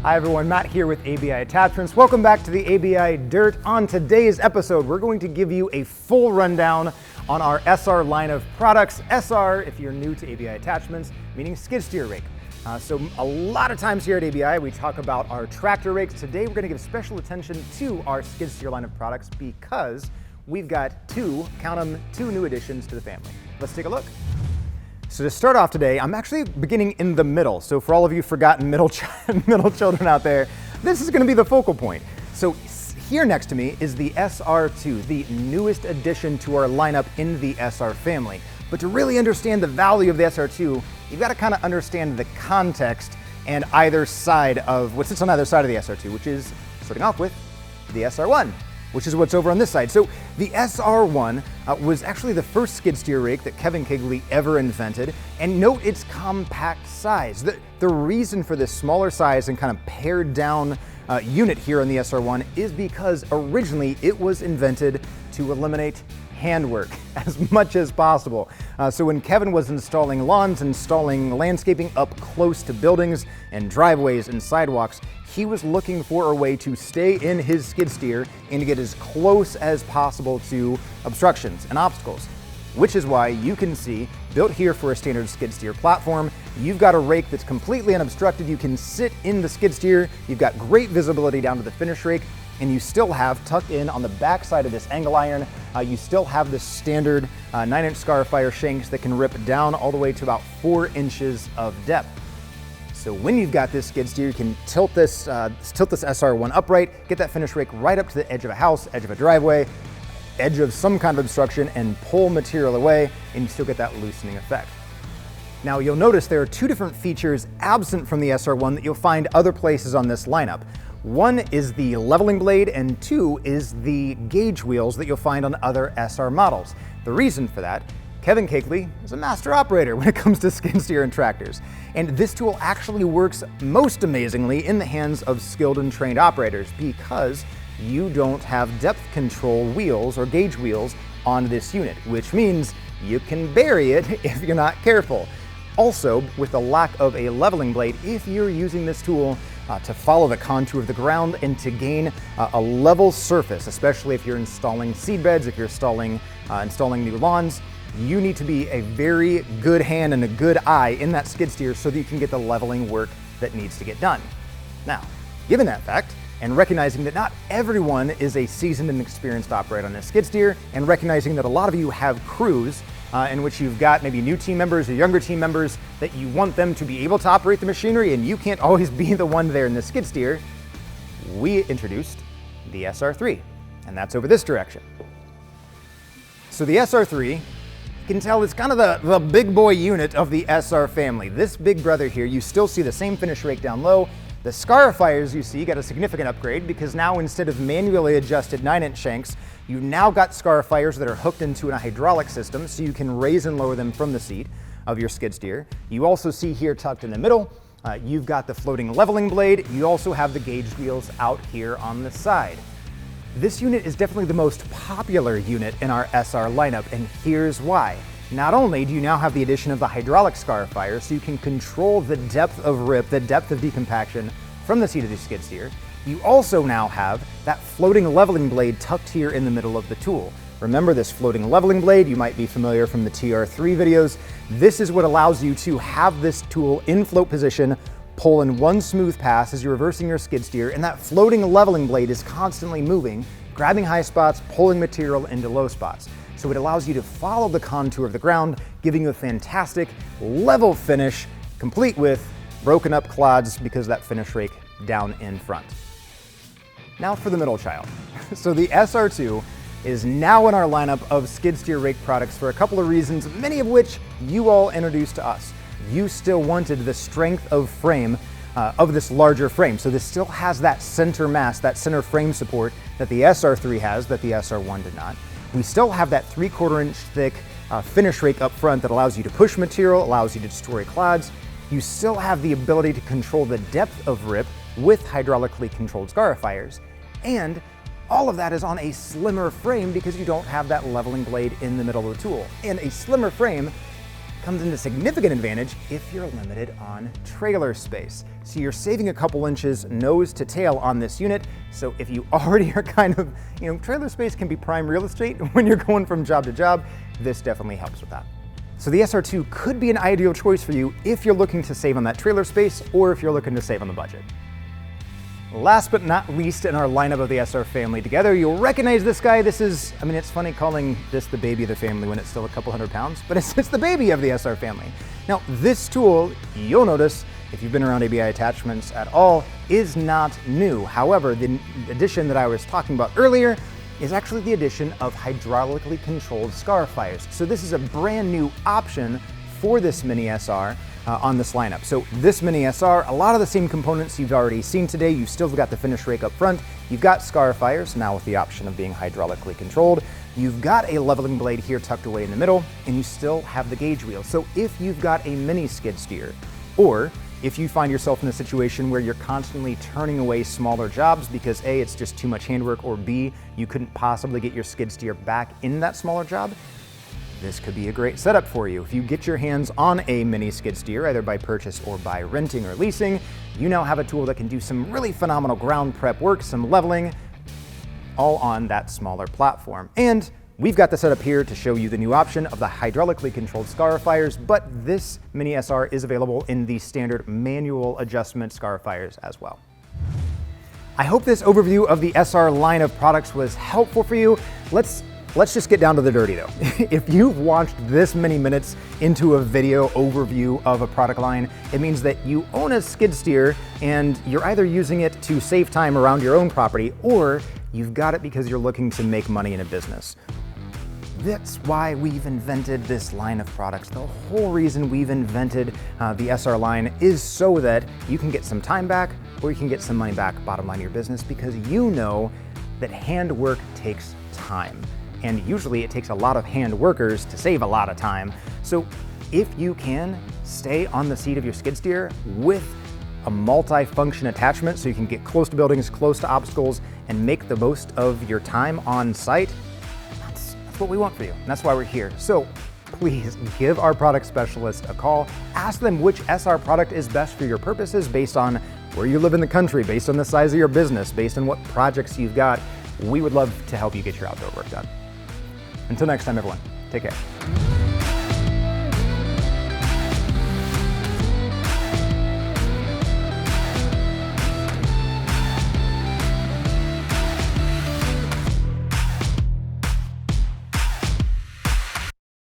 Hi everyone, Matt here with ABI Attachments. Welcome back to the ABI Dirt. On today's episode, we're going to give you a full rundown on our SR line of products. SR, if you're new to ABI Attachments, meaning skid steer rake. So a lot of times here at ABI, we talk about our tractor rakes. Today, we're gonna give special attention to our skid steer line of products because we've got two new additions to the family. Let's take a look. So to start off today, I'm actually beginning in the middle. So for all of you forgotten middle children out there, this is gonna be the focal point. So here next to me is the SR2, the newest addition to our lineup in the SR family. But to really understand the value of the SR2, you've got to kind of understand the context and either side of what sits on either side of the SR2, which is, starting off with, the SR1, which is what's over on this side. So the SR1 was actually the first skid steer rake that Kevin Kegley ever invented, and note its compact size. The reason for this smaller size and kind of pared down unit here on the SR1 is because originally it was invented to eliminate handwork as much as possible. So when Kevin was installing lawns, installing landscaping up close to buildings and driveways and sidewalks, he was looking for a way to stay in his skid steer and to get as close as possible to obstructions and obstacles, which is why you can see, built here for a standard skid steer platform, you've got a rake that's completely unobstructed. You can sit in the skid steer, you've got great visibility down to the finish rake, and you still have, tucked in on the back side of this angle iron, you still have the standard 9-inch Scarifier shanks that can rip down all the way to about 4 inches of depth. So when you've got this skid steer, you can tilt this SR1 upright, get that finish rake right up to the edge of a house, edge of a driveway, edge of some kind of obstruction, and pull material away, and you still get that loosening effect. Now you'll notice there are two different features absent from the SR1 that you'll find other places on this lineup. One is the leveling blade, and two is the gauge wheels that you'll find on other SR models. The reason for that, Kevin Kegley is a master operator when it comes to skid steer and tractors. And this tool actually works most amazingly in the hands of skilled and trained operators because you don't have depth control wheels or gauge wheels on this unit, which means you can bury it if you're not careful. Also, with the lack of a leveling blade, if you're using this tool to follow the contour of the ground and to gain a level surface, especially if you're installing seed beds, if you're installing new lawns, you need to be a very good hand and a good eye in that skid steer so that you can get the leveling work that needs to get done. Now, given that fact, and recognizing that not everyone is a seasoned and experienced operator on a skid steer, and recognizing that a lot of you have crews in which you've got maybe new team members or younger team members that you want them to be able to operate the machinery and you can't always be the one there in the skid steer, we introduced the SR3, and that's over this direction. So the SR3, you can tell it's kind of the big boy unit of the SR family. This big brother here, you still see the same finish rake down low. The Scarifiers you see got a significant upgrade because now instead of manually adjusted 9-inch shanks, you now got Scarifiers that are hooked into a hydraulic system so you can raise and lower them from the seat of your skid steer. You also see here tucked in the middle, you've got the floating leveling blade. You also have the gauge wheels out here on the side. This unit is definitely the most popular unit in our SR lineup, and here's why. Not only do you now have the addition of the hydraulic Scarifier, so you can control the depth of rip, the depth of decompaction from the seat of the skid steer, you also now have that floating leveling blade tucked here in the middle of the tool. Remember this floating leveling blade, you might be familiar from the TR3 videos. This is what allows you to have this tool in float position, pull in one smooth pass as you're reversing your skid steer, and that floating leveling blade is constantly moving, grabbing high spots, pulling material into low spots. So it allows you to follow the contour of the ground, giving you a fantastic level finish, complete with broken up clods because of that finish rake down in front. Now for the middle child. So the SR2 is now in our lineup of skid steer rake products for a couple of reasons, many of which you all introduced to us. You still wanted the strength of frame of this larger frame. So this still has that center mass, that center frame support that the SR3 has that the SR1 did not. We still have that 3/4 inch thick finish rake up front that allows you to push material, allows you to destroy clods. You still have the ability to control the depth of rip with hydraulically controlled Scarifiers. And all of that is on a slimmer frame because you don't have that leveling blade in the middle of the tool. And a slimmer frame comes into significant advantage if you're limited on trailer space. So you're saving a couple inches nose to tail on this unit. So if you already are kind of, trailer space can be prime real estate when you're going from job to job, this definitely helps with that. So the SR2 could be an ideal choice for you if you're looking to save on that trailer space or if you're looking to save on the budget. Last but not least in our lineup of the SR family together, you'll recognize this guy. This is, it's funny calling this the baby of the family when it's still a couple hundred pounds, but it's the baby of the SR family. Now, this tool, you'll notice, if you've been around ABI attachments at all, is not new. However, the addition that I was talking about earlier is actually the addition of hydraulically controlled scarifiers. So this is a brand new option for this Mini SR on this lineup. So this Mini SR, a lot of the same components you've already seen today. You've still got the finish rake up front. You've got scarifiers, now with the option of being hydraulically controlled. You've got a leveling blade here tucked away in the middle, and you still have the gauge wheel. So if you've got a mini skid steer, or if you find yourself in a situation where you're constantly turning away smaller jobs because A, it's just too much handwork, or B, you couldn't possibly get your skid steer back in that smaller job, this could be a great setup for you. If you get your hands on a mini skid steer, either by purchase or by renting or leasing, you now have a tool that can do some really phenomenal ground prep work, some leveling, all on that smaller platform. And we've got the setup here to show you the new option of the hydraulically controlled scarifiers, but this Mini SR is available in the standard manual adjustment scarifiers as well. I hope this overview of the SR line of products was helpful for you. Let's just get down to the dirty though. If you've watched this many minutes into a video overview of a product line, it means that you own a skid steer and you're either using it to save time around your own property, or you've got it because you're looking to make money in a business. That's why we've invented this line of products. The whole reason we've invented the SR line is so that you can get some time back or you can get some money back, bottom line of your business, because you know that handwork takes time. And usually it takes a lot of hand workers to save a lot of time. So if you can stay on the seat of your skid steer with a multi-function attachment so you can get close to buildings, close to obstacles, and make the most of your time on site, that's what we want for you. And that's why we're here. So please give our product specialist a call. Ask them which SR product is best for your purposes based on where you live in the country, based on the size of your business, based on what projects you've got. We would love to help you get your outdoor work done. Until next time, everyone, take care.